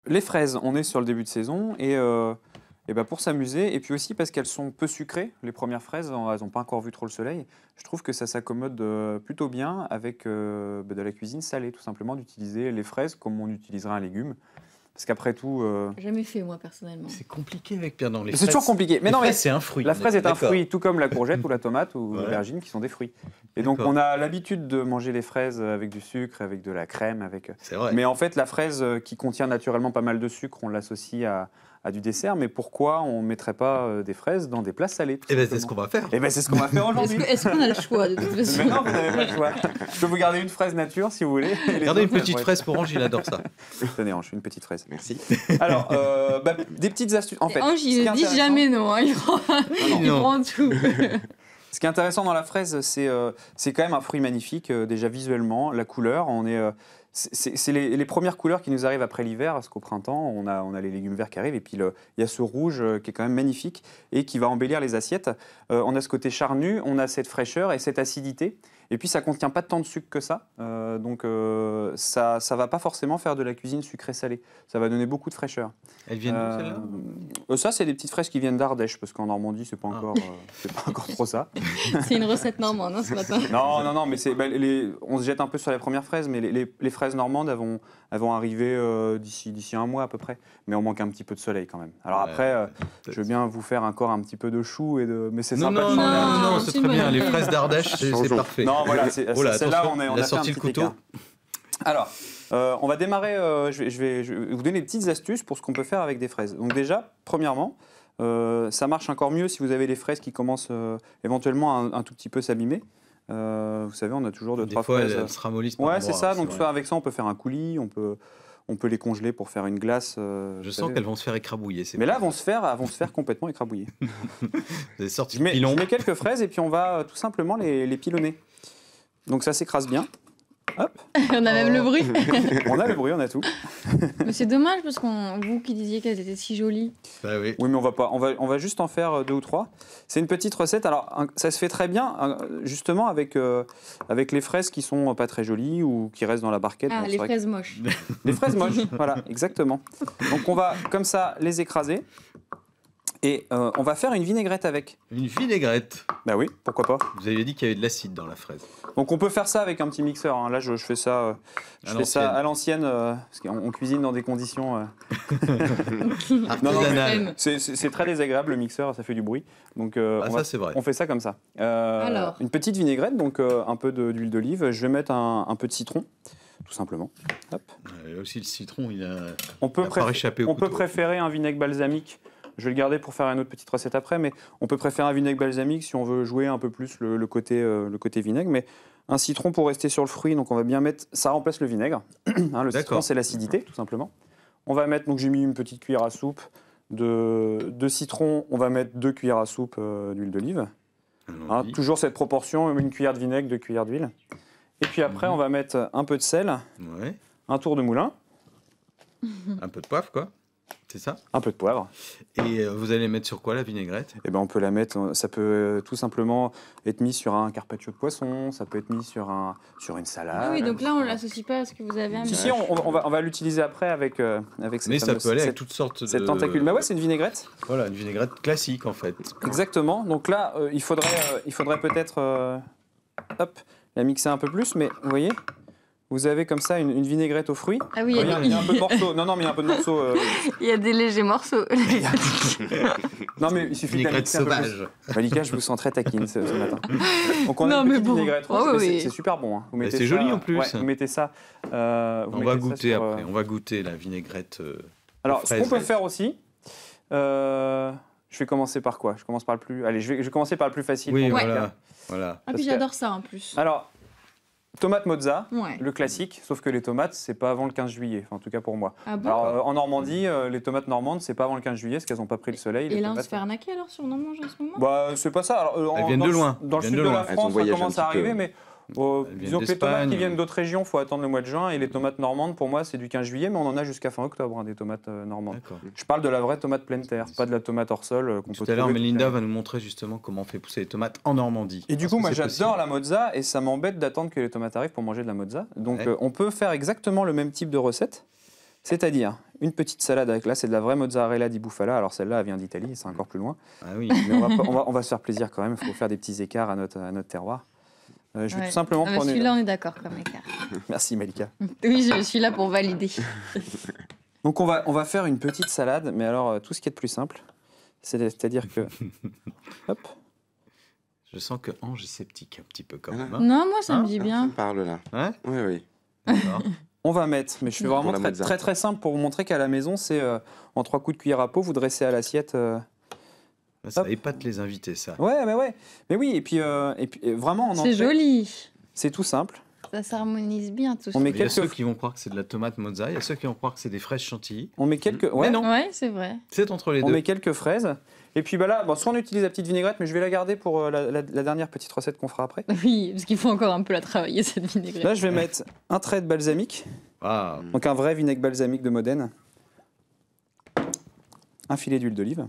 Les fraises, on est sur le début de saison et ben pour s'amuser, et puis aussi parce qu'elles sont peu sucrées, les premières fraises, elles n'ont pas encore vu trop le soleil, je trouve que ça s'accommode plutôt bien avec de la cuisine salée, tout simplement, d'utiliser les fraises comme on utiliserait un légume. Parce qu'après tout... Jamais fait, moi, personnellement. C'est compliqué avec Pierre. Non, C'est toujours compliqué. Mais les non, mais fraises, c'est un fruit. la fraise est un D'accord. fruit, tout comme la courgette ou la tomate ou Voilà. l'aubergine qui sont des fruits. Et donc D'accord. on a l'habitude de manger les fraises avec du sucre, avec de la crème, C'est vrai. Mais en fait, la fraise qui contient naturellement pas mal de sucre, on l'associe à du dessert. Mais pourquoi on ne mettrait pas des fraises dans des plats salés tout Eh ben, c'est simplement ce qu'on va faire. Eh ben, c'est ce qu'on va faire aujourd'hui. Est-ce qu'on a le choix, de toute façon? Mais non, vous n'avez pas le choix. Je peux vous garder une fraise nature si vous voulez. Et les Regardez une autres, petite ouais. fraise pour Ange, il adore ça. Tenez, Ange, une petite fraise. Merci. Alors, des petites astuces. En fait, Ange, ce qui il est ne dit intéressant- jamais non. Hein. Il Non. prend tout. Ce qui est intéressant dans la fraise, c'est quand même un fruit magnifique, déjà visuellement, la couleur. C'est les premières couleurs qui nous arrivent après l'hiver, parce qu'au printemps, on a les légumes verts qui arrivent, et puis il y a ce rouge qui est quand même magnifique et qui va embellir les assiettes. On a ce côté charnu, on a cette fraîcheur et cette acidité. Et puis ça ne contient pas tant de sucre que ça, donc ça ne va pas forcément faire de la cuisine sucrée-salée. Ça va donner beaucoup de fraîcheur. Elles viennent d'où, celles-là? Ça, c'est des petites fraises qui viennent d'Ardèche, parce qu'en Normandie, c'est pas encore trop ça. C'est une recette normande, hein, ce matin. Non, mais on se jette un peu sur les premières fraises, mais les fraises normandes elles vont arriver d'ici un mois à peu près. Mais on manque un petit peu de soleil quand même. Alors Ouais, après, je veux bien vous faire encore un petit peu de chou, mais c'est Non, sympa non, de non, changer un non, petit non, peu. c'est c'est très une bien. bonne Les idée. fraises d'Ardèche, c'est Changeons. parfait. Non, voilà, Oh là, celle-là, attention, on il a a fait un sorti le petit couteau. écart. Alors, on va démarrer, je vais vous donner des petites astuces pour ce qu'on peut faire avec des fraises. Donc déjà, premièrement, ça marche encore mieux si vous avez les fraises qui commencent éventuellement à un tout petit peu s'abîmer. Vous savez, on a toujours deux, Des trois fois, fraises. elles se ramollissent par Ouais, c'est endroits, ça. Donc vrai. soit avec ça, on peut faire un coulis, on peut les congeler pour faire une glace. Je vous sens savez. qu'elles vont se faire écrabouiller. Mais là, elles vont se faire complètement écrabouiller. Vous avez sorti Je le pilon. mets quelques fraises et puis on va tout simplement les pilonner. Donc ça s'écrase bien. Hop, On a même le bruit. on a le bruit, on a tout. Mais c'est dommage, parce que vous qui disiez qu'elles étaient si jolies. Bah oui. Oui, mais on va juste en faire 2 ou 3. C'est une petite recette. Alors, ça se fait très bien, justement, avec les fraises qui sont pas très jolies ou qui restent dans la barquette. Ah, Bon, c'est les vrai que- fraises moches. Les fraises moches, voilà, exactement. Donc, on va, comme ça, les écraser. Et on va faire une vinaigrette avec. Une vinaigrette. Bah oui, pourquoi pas. Vous avez dit qu'il y avait de l'acide dans la fraise. Donc, on peut faire ça avec un petit mixeur. Hein. Là, je fais ça, à l'ancienne, parce qu'on cuisine dans des conditions... Artisanale. C'est très désagréable, le mixeur, ça fait du bruit. Donc, Ah, ça, c'est vrai. on fait ça comme ça. Alors. Une petite vinaigrette, donc un peu d'huile d'olive. Je vais mettre un peu de citron, tout simplement. Hop. Là aussi, le citron, il a. On peut, Il a pas réchappé au on peut couteau. préférer un vinaigre balsamique. Je vais le garder pour faire une autre petite recette après, mais on peut préférer un vinaigre balsamique si on veut jouer un peu plus le côté vinaigre. Mais un citron pour rester sur le fruit, donc on va bien mettre. Ça remplace le vinaigre. Hein, le citron, c'est l'acidité, tout simplement. On va mettre, donc j'ai mis une petite cuillère à soupe de citron. On va mettre 2 cuillères à soupe d'huile d'olive. Hein, Allons-y. toujours cette proportion, une cuillère de vinaigre, 2 cuillères d'huile. Et puis après, on va mettre un peu de sel, Ouais. un tour de moulin, Un peu de poivre, quoi. C'est ça. un peu de poivre. Et vous allez mettre sur quoi la vinaigrette? Et ben on peut la mettre, ça peut tout simplement être mis sur un carpaccio de poisson, ça peut être mis sur une salade. Ah oui, donc là, on ne l'associe pas à ce que vous avez à Si, mettre. si, on va l'utiliser après avec cette Mais ça fameuse- peut aller avec cette- toutes sortes de. cette tentacule. Bah ouais, c'est une vinaigrette. Voilà, une vinaigrette classique en fait. Exactement. Donc là, il faudrait peut-être la mixer un peu plus, mais vous voyez, vous avez comme ça une vinaigrette aux fruits. Ah oui, Il y a un peu de morceaux. Non, mais il y a un peu de morceaux. il y a des légers morceaux. Non, mais il suffit de la Vinaigrette mixer un peu plus. sauvage. Malika, je vous sens très taquine ce matin. Donc on a Non, une mais petite bon. vinaigrette Oh, rouge, mais oui. c'est super bon. Hein. Vous Mais mettez c'est ça- joli en plus. Ouais, vous mettez ça. On va goûter après. On va goûter la vinaigrette. Alors, ce qu'on peut fraise. faire aussi, je vais commencer par quoi? Je commence par le plus. Allez, je vais commencer par le plus facile. Oui, pour Ouais. Malika. voilà. Ah, Parce puis que- j'adore ça en plus. Alors, tomate mozza, Ouais. le classique, sauf que les tomates, c'est pas avant le 15 juillet, enfin, en tout cas pour moi. Ah bon? Alors, en Normandie, les tomates normandes, c'est pas avant le 15 juillet, parce qu'elles n'ont pas pris le soleil. Et les là, on tomates. se fait arnaquer alors sur nos manges en ce moment? Bah, c'est pas ça. Alors, Elles viennent dans de le- loin. Dans le Elles sud viennent de de la loin. Elles ont France, ça voyagé commence un à petit peu. arriver, mais Elles disons viennent que les tomates qui d'Espagne. viennent d'autres régions, il faut attendre le mois de juin, et les tomates normandes, pour moi, c'est du 15 juillet, mais on en a jusqu'à fin octobre, hein, des tomates normandes. D'accord. Je parle de la vraie tomate pleine terre, pas de la tomate hors sol qu'on peut Tout à l'heure, trouver Melinda toute va nous montrer justement comment on fait pousser les tomates en Normandie. Et du Parce coup, que moi c'est j'adore possible. la mozza et ça m'embête d'attendre que les tomates arrivent pour manger de la mozza. Donc Ouais. on peut faire exactement le même type de recette, C'est-à-dire une petite salade avec, là, c'est de la vraie mozzarella di bufala. Alors celle-là, elle vient d'Italie, c'est encore plus loin. Ah oui. Mais on va se faire plaisir quand même. Il faut faire des petits écarts à notre terroir. Je vais tout simplement prendre. Celui-là, on est d'accord comme écart. Merci Malika. Oui, je suis là pour valider. Donc on va faire une petite salade, mais alors tout ce qui est de plus simple, c'est-à-dire que, hop. Je sens que Ange est sceptique un petit peu quand même. Hein. Non, moi ça me dit bien. Ça me parle là. Ouais. Oui. On va mettre, mais je fais vraiment très simple pour vous montrer qu'à la maison, c'est en 3 coups de cuillère à peau, vous dressez à l'assiette. Ça épate les invités, ça. Ouais. Mais oui, et puis vraiment en entrée. C'est joli. C'est tout simple. Ça s'harmonise bien tout ça. Il y a ceux qui vont croire que c'est de la tomate mozza, il y a ceux qui vont croire que c'est des fraises chantilly. On met quelques. Mais non. Ouais, c'est vrai. C'est entre les deux. On met quelques fraises. Et puis là, soit on utilise la petite vinaigrette, mais je vais la garder pour la dernière petite recette qu'on fera après. Oui, parce qu'il faut encore un peu la travailler, cette vinaigrette. Là, je vais mettre un trait de balsamique. Ah. Donc un vrai vinaigre balsamique de Modène. Un filet d'huile d'olive.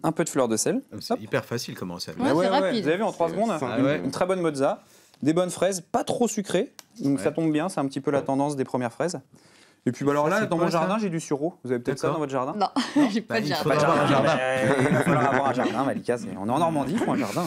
Un peu de fleur de sel. C'est hyper facile comment recette. Ouais, c'est rapide. Vous avez vu en 3 secondes, une très bonne mozza, des bonnes fraises, pas trop sucrées, donc ça tombe bien, c'est un petit peu la tendance des premières fraises. Et puis alors là, dans mon jardin, j'ai du sureau. Vous avez peut-être ça dans votre jardin? Non, j'ai pas de Il jardin. faudra avoir un jardin. Il va falloir avoir un jardin, Malika. On est en Normandie, il faut un jardin.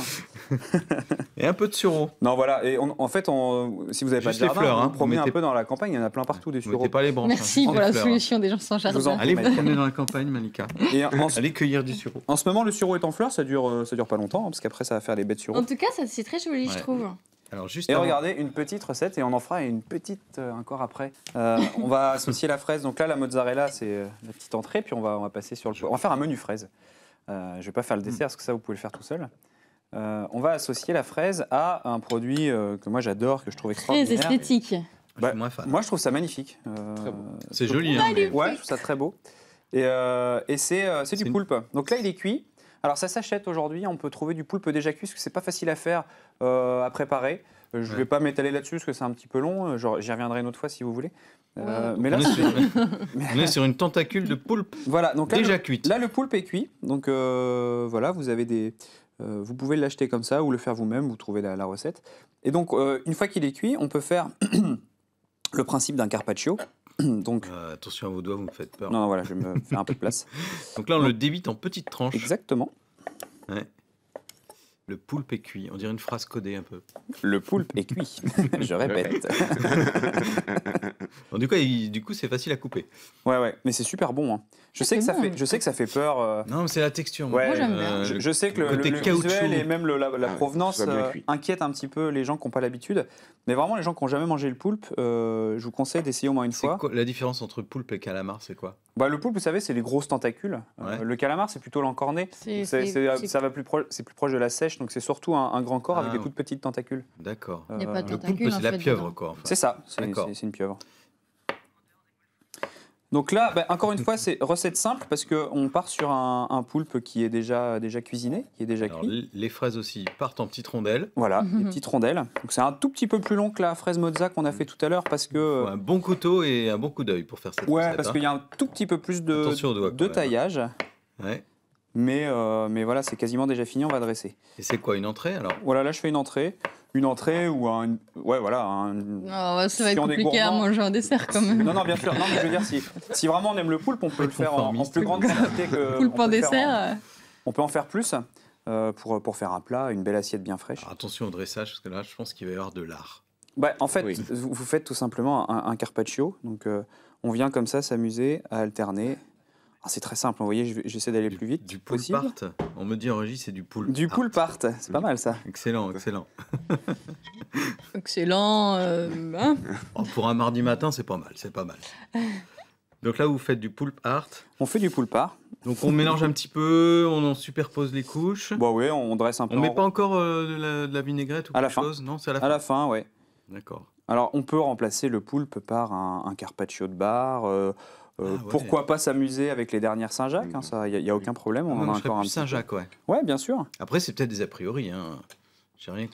Et un peu de sureau. Non, voilà. Et en fait, si vous n'avez pas de Juste les jardin, fleurs, vous hein. vous promenez Vous un mettez- peu dans la campagne, il y en a plein partout des Vous sureaux. mettez pas les branches. Merci hein, pour juste la les fleurs. solution des gens sans vous en jardin. prie. Allez vous promener dans la campagne, Malika. Et Allez cueillir du sureau. en ce moment, le sureau est en fleurs, ça dure pas longtemps, hein, parce qu'après, ça va faire les baies de sureau. En tout cas, c'est très joli, je Ouais. trouve. Alors juste Et avant- regardez, une petite recette, et on en fera une petite encore après. On va associer la fraise. Donc là, la mozzarella, c'est la petite entrée, puis on va passer sur le... On va faire un menu fraise. Je ne vais pas faire le dessert, parce que ça, vous pouvez le faire tout seul. On va associer la fraise à un produit que moi j'adore, que je trouve Très extraordinaire. esthétique. Je suis moins fan. Moi, je trouve ça magnifique. Très beau. C'est joli. Hein, mais- Ouais, je trouve ça très beau. Et c'est du poulpe. Donc là, il est cuit. Alors ça s'achète aujourd'hui, on peut trouver du poulpe déjà cuit, parce que c'est pas facile à faire, à préparer. Je vais pas m'étaler là-dessus, parce que c'est un petit peu long. J'y reviendrai une autre fois si vous voulez. Mais là, On est sur une tentacule de poulpe voilà, donc là, déjà cuite. Là, le poulpe est cuit. Donc voilà, vous avez vous pouvez l'acheter comme ça ou le faire vous-même, vous trouvez la recette. Et donc, une fois qu'il est cuit, on peut faire le principe d'un carpaccio. Donc, Attention à vos doigts, vous me faites peur. non, voilà, je vais me faire un peu de place. Donc là, on le débite en petites tranches. Exactement. Ouais. Le poulpe est cuit. On dirait une phrase codée un peu. Le poulpe est cuit. Je répète. Bon, du coup, c'est facile à couper. Ouais, mais c'est super bon. Hein. Je sais que ça fait peur. Non, mais c'est la texture. Ouais, Moi, j'aime bien. Je sais que le côté visuel caoutchouc. et même la provenance ça va bien cuit. inquiète un petit peu les gens qui n'ont pas l'habitude. Mais vraiment, les gens qui n'ont jamais mangé le poulpe, je vous conseille d'essayer au moins une C'est fois. quoi la différence entre poulpe et calamar, c'est quoi? Le poulpe, vous savez, c'est les grosses tentacules. Ouais. Le calamar, c'est plutôt l'encorné. C'est C'est plus proche de la sèche, donc c'est surtout un grand corps avec Ah, des toutes petites tentacules. D'accord. Il y a pas de Le tentacules, poulpe, c'est en la fait, pieuvre, dedans. quoi. Enfin. C'est ça, D'accord. c'est une pieuvre. Donc là, encore une fois, c'est recette simple parce qu'on part sur un poulpe qui est déjà cuisiné, qui est déjà Alors, cuit. les fraises aussi partent en petites rondelles. Voilà, des petites rondelles. Donc c'est un tout petit peu plus long que la fraise mozza qu'on a fait tout à l'heure parce que... Un bon couteau et un bon coup d'œil pour faire cette ouais, recette. parce hein. qu'il y a un tout petit peu plus de Attention aux doigts, quand même. taillage. Ouais. Mais voilà, c'est quasiment déjà fini, on va dresser. Et c'est quoi, une entrée alors? Voilà, là je fais une entrée ou un... Ouais, voilà. Oh, ça va Si être on est compliqué à gourmand. manger en dessert quand même. Non, bien sûr. Non, mais je veux dire, si vraiment on aime le poulpe, on peut le faire en plus grande quantité que... Poulpe on en peut le faire dessert. On peut en faire plus pour faire un plat, une belle assiette bien fraîche. Alors, attention au dressage, parce que là, je pense qu'il va y avoir de l'art. En fait, Oui. vous faites tout simplement un carpaccio. Donc, on vient comme ça s'amuser à alterner. Ah, c'est très simple, vous voyez, j'essaie d'aller plus vite Du poulpe possible. part. On me dit en régie, c'est du poulpe. Du poulpe part, c'est pas mal ça. Excellent, excellent. Excellent. Hein. Oh, pour un mardi matin, c'est pas mal, c'est pas mal. Donc là, vous faites du poulpe art. On fait du poulpe part. Donc on mélange un petit peu, on en superpose les couches. Bon, oui, on dresse un peu. On met en- pas encore de la vinaigrette ou À la quelque fin. chose? Non, c'est à la À fin. la fin, ouais. D'accord. Alors, on peut remplacer le poulpe par un carpaccio de bar. Ouais. Pourquoi pas s'amuser avec les dernières Saint-Jacques, hein, ça, il n'y a aucun problème. On Moi, en a je serais encore un plus petit peu. Saint-Jacques, ouais. Ouais, bien sûr. Après, c'est peut-être des a priori. Hein. J'ai rien.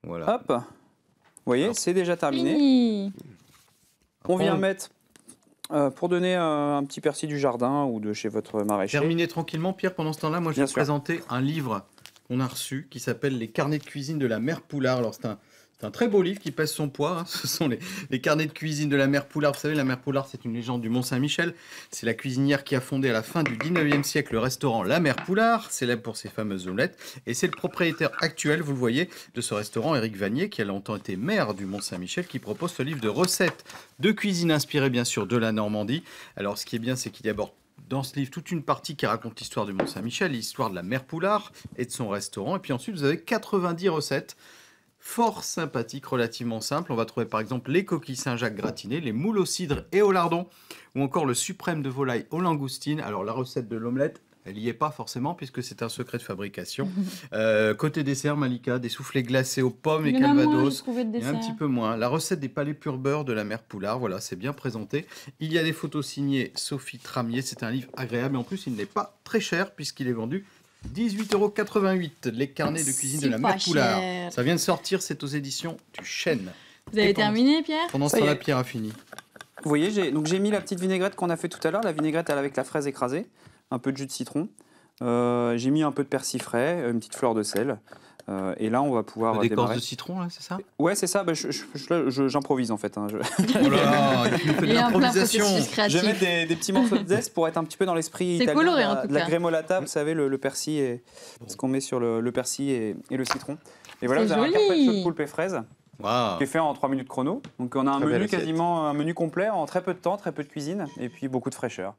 Voilà. Hop. Vous voyez, Alors, c'est déjà terminé. Fini. On vient mettre, pour donner un petit persil du jardin ou de chez votre maraîcher. Terminer tranquillement, Pierre. Pendant ce temps-là, moi, je Bien vais vous sûr. présenter un livre qu'on a reçu qui s'appelle Les carnets de cuisine de la mère Poulard. Alors, c'est C'est un très beau livre qui pèse son poids. Hein. Ce sont les carnets de cuisine de la mère Poulard. Vous savez, la mère Poulard, c'est une légende du Mont-Saint-Michel. C'est la cuisinière qui a fondé à la fin du 19e siècle le restaurant La Mère Poulard, célèbre pour ses fameuses omelettes. Et c'est le propriétaire actuel, vous le voyez, de ce restaurant, Éric Vanier, qui a longtemps été maire du Mont-Saint-Michel, qui propose ce livre de recettes de cuisine inspirées, bien sûr, de la Normandie. Alors, ce qui est bien, c'est qu'il y a d'abord dans ce livre toute une partie qui raconte l'histoire du Mont-Saint-Michel, l'histoire de la mère Poulard et de son restaurant. Et puis ensuite, vous avez 90 recettes fort sympathiques, relativement simples. On va trouver par exemple les coquilles Saint-Jacques gratinées, les moules au cidre et au lardon, ou encore le suprême de volaille aux langoustines. Alors la recette de l'omelette, elle n'y est pas forcément puisque c'est un secret de fabrication. Côté dessert, Malika, des soufflés glacés aux pommes et Il y en a moins, j'ai calvados. trouvé de Il y a un dessert. petit peu moins. La recette des palais pur beurre de la mère Poulard, voilà, c'est bien présenté. Il y a des photos signées Sophie Tramier. C'est un livre agréable et en plus, il n'est pas très cher puisqu'il est vendu 18,88 €. Les carnets de cuisine de la C'est mère pas Poulard. cher. Ça vient de sortir, c'est aux éditions du Chêne. Vous avez Et pendant- terminé, Pierre? Pendant ce Ça y temps-là, est. Pierre a fini. Vous voyez, j'ai mis la petite vinaigrette qu'on a fait tout à l'heure, la vinaigrette elle, avec la fraise écrasée, un peu de jus de citron. J'ai mis un peu de persil frais, une petite fleur de sel. Et là, on va pouvoir Des démarrer. corses de citron, là, c'est ça? Ouais, c'est ça. Bah, j'improvise en fait. Hein. Oh là là, il nous fait de Et un plein l'improvisation. processus Je créatif. vais mettre des petits morceaux de zeste pour être un petit peu dans l'esprit C'est italien. coloré, en de tout la cas. gremolata, vous savez, le persil et ce qu'on met sur le persil et le citron. Et voilà, C'est vous avez un joli. carpaccio de poulpe et fraises Waouh. qui est fait en 3 minutes chrono. Donc on a un Très belle menu assiette. quasiment un menu complet en très peu de temps, très peu de cuisine et puis beaucoup de fraîcheur.